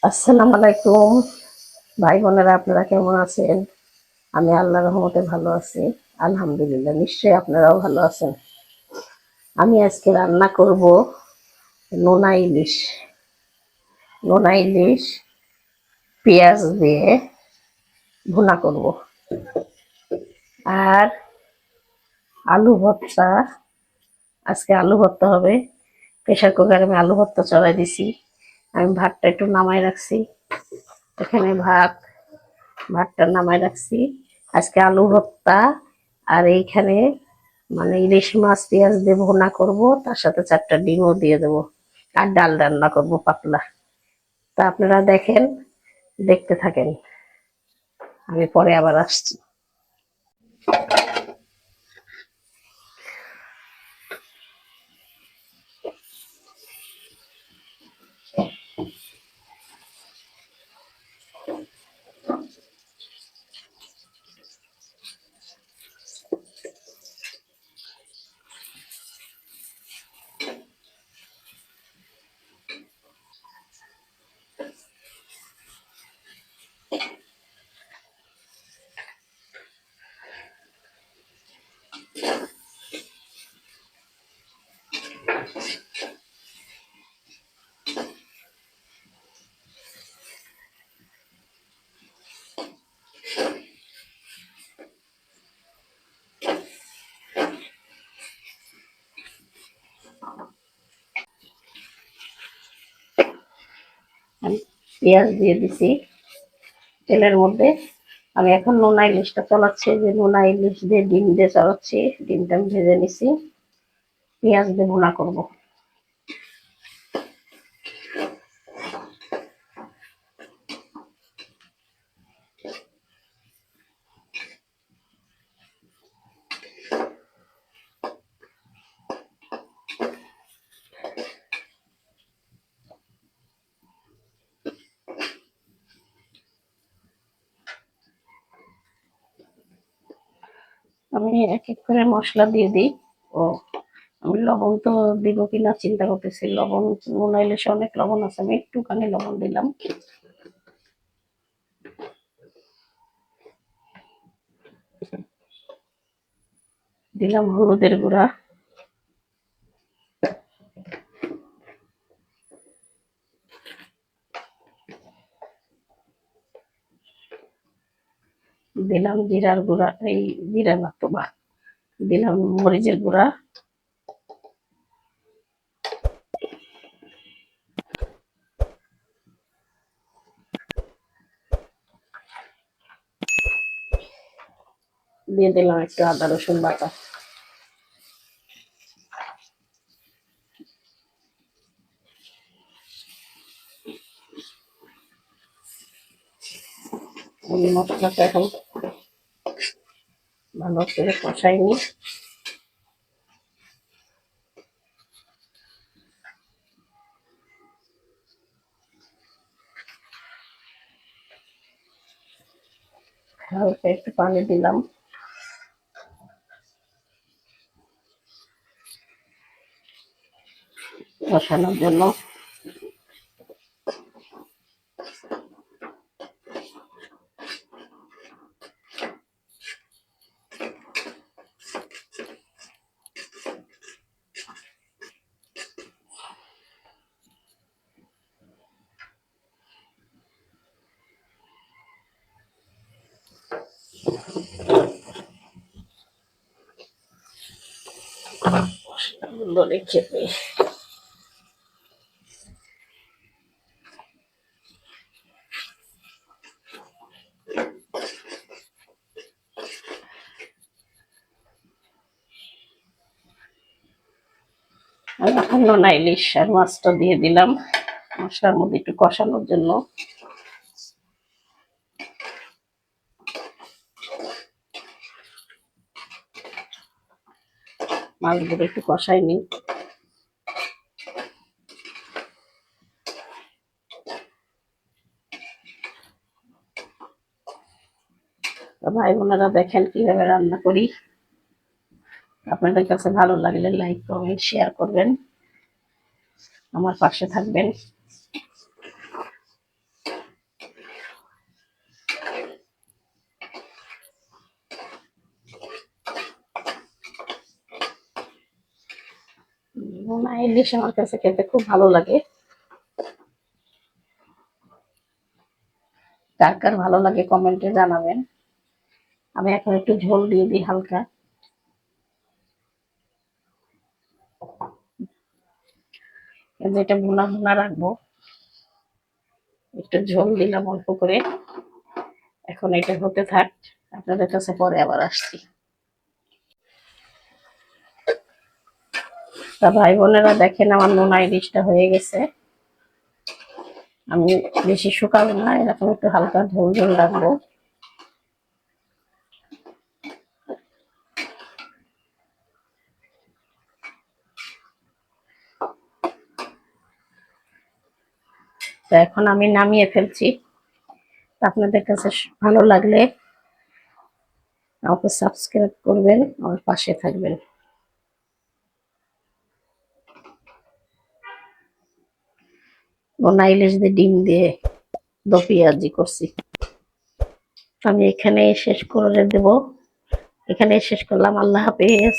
আসসালামু আলাইকুম ভাই বোনেরা, আপনারা কেমন আছেন? আমি আল্লাহর রহমতে ভালো আছি, আলহামদুলিল্লাহ। নিশ্চয়ই আপনারাও ভালো আছেন। আমি আজকে রান্না করব নোনা ইলিশ। নোনা ইলিশ পেঁয়াজ দিয়ে ভুনা করব, আর আলু ভর্তা। আজকে আলু ভর্তা হবে। প্রেসার কুকারে আমি আলু ভর্তা চড়াই দিছি। আমি ভাতটা একটু নামাই রাখছি, এখানে ভাতটা নামাই রাখছি। আজকে আলু ভর্তা, আর এইখানে ইলিশ মাছ পেঁয়াজ দিয়ে ভুনা করবো, তার সাথে 4টা ডিমও দিয়ে দেবো, আর ডাল রান্না করবো পাতলা। তা আপনারা দেখেন, দেখতে থাকেন, আমি পরে আবার আসছি। আমি পেঁয়াজ দিয়ে দিছি তেলের মধ্যে। আমি এখন নোনা ইলিশটা চলাচ্ছি, যে নোনা ইলিশ দিয়ে ডিম দিয়ে চড়াচ্ছি। ডিমটা আমি ভেজে নিছি, পেঁয়াজ দিয়ে ভুনা করবো। আমি এক এক করে মশলা দিয়ে দিই। ও, আমি লবণ তো দিব কিনা চিন্তা করতেছি। লবণ, নোনা ইলিশে অনেক লবণ আছে, আমি একটুখানি লবণ দিলাম। দিলাম হলুদের গুঁড়া, দিলাম জিরার গুঁড়া, এই জিরা না তো বা, দিলাম মরিচের গুঁড়া, দিয়ে দিলাম একটু আদা রসুন বাটা। আমি মশলাটা এখন ভালো করে কষাই নি। হালকা একটু পানি দিলাম কষানোর জন্য। মশলাগুলো রেখে দিই। আমি এখন নোনা ইলিশ আর মাছটা দিয়ে দিলাম মশলার মধ্যে একটু কষানোর জন্য। মাছগুলো একটু কষাই নি। ভাই বোনেরা দেখেন কিভাবে রান্না করি। আপনাদের কাছে ভালো লাগলে লাইক কমেন্ট শেয়ার করবেন, আমার পাশে থাকবেন। ইলিশ আমার কাছে খেতে খুব ভালো লাগে। কার কার ভালো লাগে কমেন্টে জানাবেন। আমি এখন একটু ঝোল দিয়ে দিই হালকা। যেটা ভুনা ভুনা রাখবো, একটু ঝোল দিলাম অল্প করে। এখন এটা হতে থাক, আপনাদের কাছে পরে আবার আসছি। তা ভাই বোনেরা দেখেন আমার নোনা ইলিশটা হয়ে গেছে। আমি বেশি শুকাবো না, এরকম একটু হালকা ঝোল ঝোল রাখবো। তো এখন আমি নামিয়ে ফেলছি। আপনাদের কাছে ভালো লাগলে আমাকে সাবস্ক্রাইব করবেন, আমার পাশে থাকবেন। নোনা ইলিশ দিয়ে ডিম দিয়ে দো পেঁয়াজি করছি। আমি এখানে শেষ করে দেব, এখানে শেষ করলাম। আল্লাহ হাফেজ।